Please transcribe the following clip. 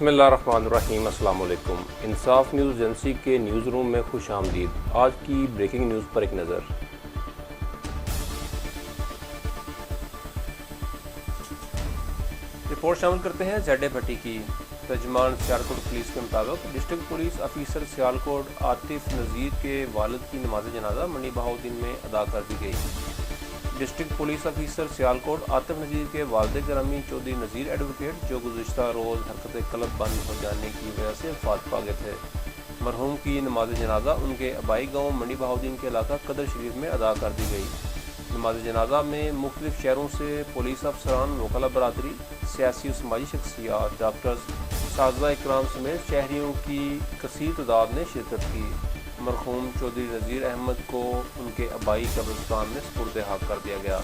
بسم اللہ الرحمن الرحیم۔ السلام علیکم۔ انصاف نیوز ایجنسی کے نیوز روم میں خوش آمدید۔ آج کی بریکنگ نیوز پر ایک نظر۔ رپورٹ شامل کرتے ہیں زیڈ بھٹی کی۔ ترجمان سیالکوٹ پولیس کے مطابق district police officer Sialkot Atif Nazir کے والد کی نماز جنازہ منی بہاؤدین میں ادا کر دی گئی۔ District police officer Sialkot Atif Nazir کے والد گرامی چودھری نذیر ایڈوکیٹ، جو گزشتہ روز حرکت قلب بند ہو جانے کی وجہ سے وفات پا گئے تھے، مرحوم کی نماز جنازہ ان کے آبائی گاؤں منی بہاؤدین کے علاقہ قدر شریف میں ادا کر دی گئی۔ نماز جنازہ میں مختلف شہروں سے پولیس افسران، وکلا برادری، سیاسی و سماجی شخصیات، ڈاکٹرز، اساتذہ اکرام سمیت شہریوں کی کثیر تعداد نے شرکت کی۔ مرحوم چودھری نذیر احمد کو ان کے آبائی قبرستان میں سپرد حق کر دیا گیا۔